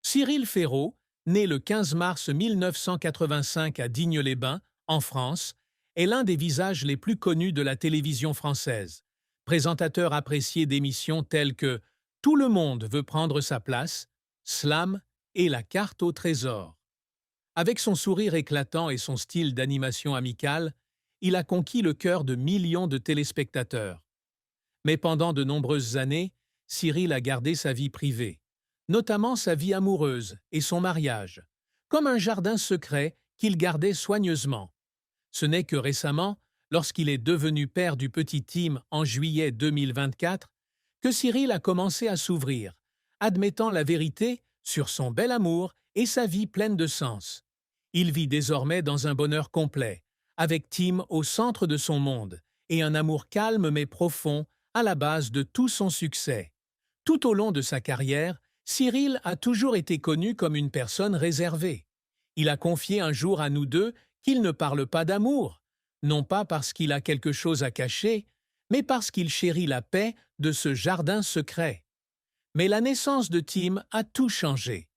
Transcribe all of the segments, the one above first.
Cyril Ferraud, né le 15 mars 1985 à Digne-les-Bains, en France, est l'un des visages les plus connus de la télévision française. Présentateur apprécié d'émissions telles que Tout le monde veut prendre sa place, Slam et La carte au trésor. Avec son sourire éclatant et son style d'animation amicale, il a conquis le cœur de millions de téléspectateurs. Mais pendant de nombreuses années, Cyril a gardé sa vie privée, notamment sa vie amoureuse et son mariage, comme un jardin secret qu'il gardait soigneusement. Ce n'est que récemment, lorsqu'il est devenu père du petit Tim en juillet 2024, que Cyril a commencé à s'ouvrir, admettant la vérité sur son bel amour et sa vie pleine de sens. Il vit désormais dans un bonheur complet, avec Tim au centre de son monde, et un amour calme mais profond à la base de tout son succès. Tout au long de sa carrière, Cyril a toujours été connu comme une personne réservée. Il a confié un jour à nous deux qu'il ne parle pas d'amour, non pas parce qu'il a quelque chose à cacher, mais parce qu'il chérit la paix de ce jardin secret. Mais la naissance de Tim a tout changé.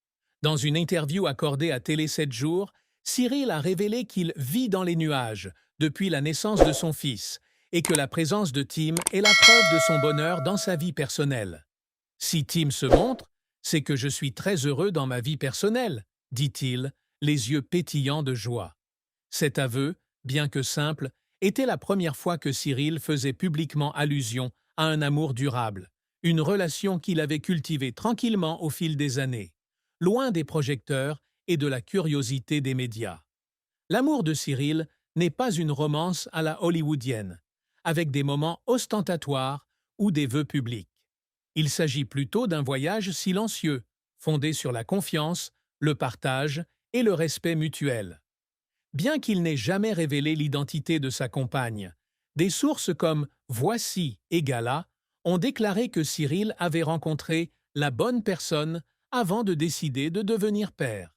Dans une interview accordée à Télé 7 jours, Cyril a révélé qu'il vit dans les nuages depuis la naissance de son fils et que la présence de Tim est la preuve de son bonheur dans sa vie personnelle. Si Tim se montre, c'est que je suis très heureux dans ma vie personnelle, dit-il, les yeux pétillants de joie. Cet aveu, bien que simple, était la première fois que Cyril faisait publiquement allusion à un amour durable, une relation qu'il avait cultivée tranquillement au fil des années, loin des projecteurs et de la curiosité des médias. L'amour de Cyril n'est pas une romance à la hollywoodienne, avec des moments ostentatoires ou des vœux publics. Il s'agit plutôt d'un voyage silencieux, fondé sur la confiance, le partage et le respect mutuel. Bien qu'il n'ait jamais révélé l'identité de sa compagne, des sources comme Voici et Gala ont déclaré que Cyril avait rencontré la bonne personne avant de décider de devenir père.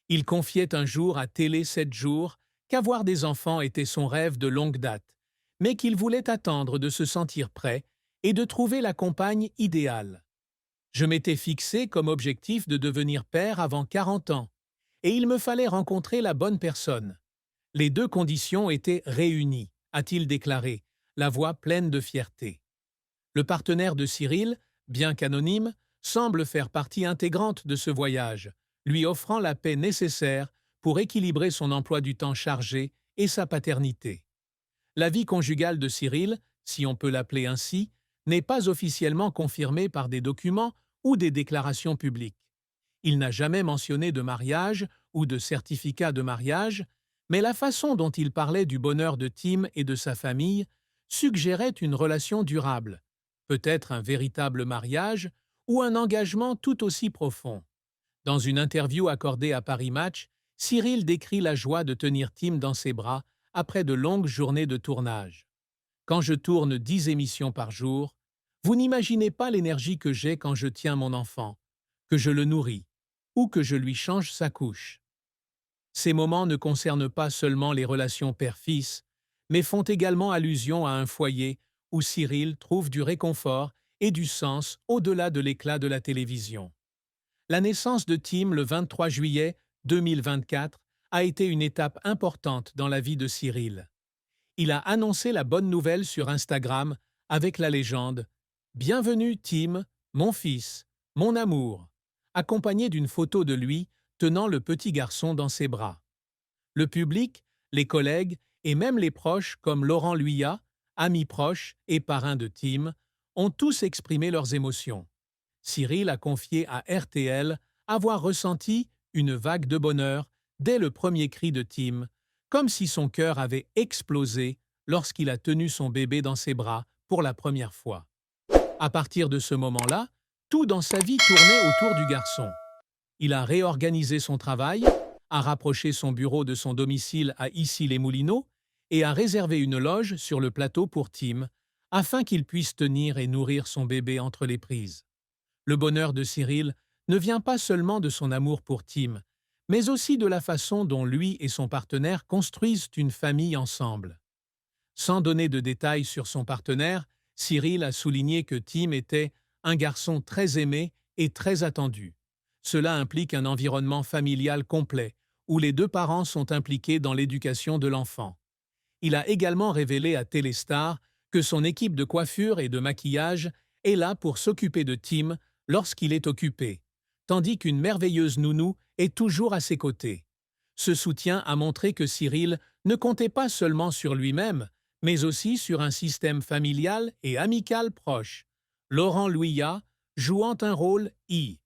Il confiait un jour à Télé 7 jours qu'avoir des enfants était son rêve de longue date, mais qu'il voulait attendre de se sentir prêt et de trouver la compagne idéale. Je m'étais fixé comme objectif de devenir père avant 40 ans, et il me fallait rencontrer la bonne personne. Les deux conditions étaient réunies, a-t-il déclaré, la voix pleine de fierté. Le partenaire de Cyril, bien qu'anonyme, semble faire partie intégrante de ce voyage, lui offrant la paix nécessaire pour équilibrer son emploi du temps chargé et sa paternité. La vie conjugale de Cyril, si on peut l'appeler ainsi, n'est pas officiellement confirmée par des documents ou des déclarations publiques. Il n'a jamais mentionné de mariage ou de certificat de mariage, mais la façon dont il parlait du bonheur de Tim et de sa famille suggérait une relation durable, peut-être un véritable mariage ou un engagement tout aussi profond. Dans une interview accordée à Paris Match, Cyril décrit la joie de tenir Tim dans ses bras après de longues journées de tournage. Quand je tourne 10 émissions par jour, vous n'imaginez pas l'énergie que j'ai quand je tiens mon enfant, que je le nourris, ou que je lui change sa couche. Ces moments ne concernent pas seulement les relations père-fils, mais font également allusion à un foyer où Cyril trouve du réconfort et du sens au-delà de l'éclat de la télévision. La naissance de Tim le 23 juillet 2024 a été une étape importante dans la vie de Cyril. Il a annoncé la bonne nouvelle sur Instagram avec la légende « Bienvenue Tim, mon fils, mon amour », accompagné d'une photo de lui tenant le petit garçon dans ses bras. Le public, les collègues et même les proches comme Laurent Luyat, ami proche et parrain de Tim, ont tous exprimé leurs émotions. Cyril a confié à RTL avoir ressenti une vague de bonheur dès le premier cri de Tim, comme si son cœur avait explosé lorsqu'il a tenu son bébé dans ses bras pour la première fois. À partir de ce moment-là, tout dans sa vie tournait autour du garçon. Il a réorganisé son travail, a rapproché son bureau de son domicile à Issy-les-Moulineaux et a réservé une loge sur le plateau pour Tim, afin qu'il puisse tenir et nourrir son bébé entre les prises. Le bonheur de Cyril ne vient pas seulement de son amour pour Tim, mais aussi de la façon dont lui et son partenaire construisent une famille ensemble. Sans donner de détails sur son partenaire, Cyril a souligné que Tim était un garçon très aimé et très attendu, Cela implique un environnement familial complet, où les deux parents sont impliqués dans l'éducation de l'enfant. Il a également révélé à Téléstar que son équipe de coiffure et de maquillage est là pour s'occuper de Tim lorsqu'il est occupé, tandis qu'une merveilleuse nounou est toujours à ses côtés. Ce soutien a montré que Cyril ne comptait pas seulement sur lui-même, mais aussi sur un système familial et amical proche. Laurent Luyat jouant un rôle I.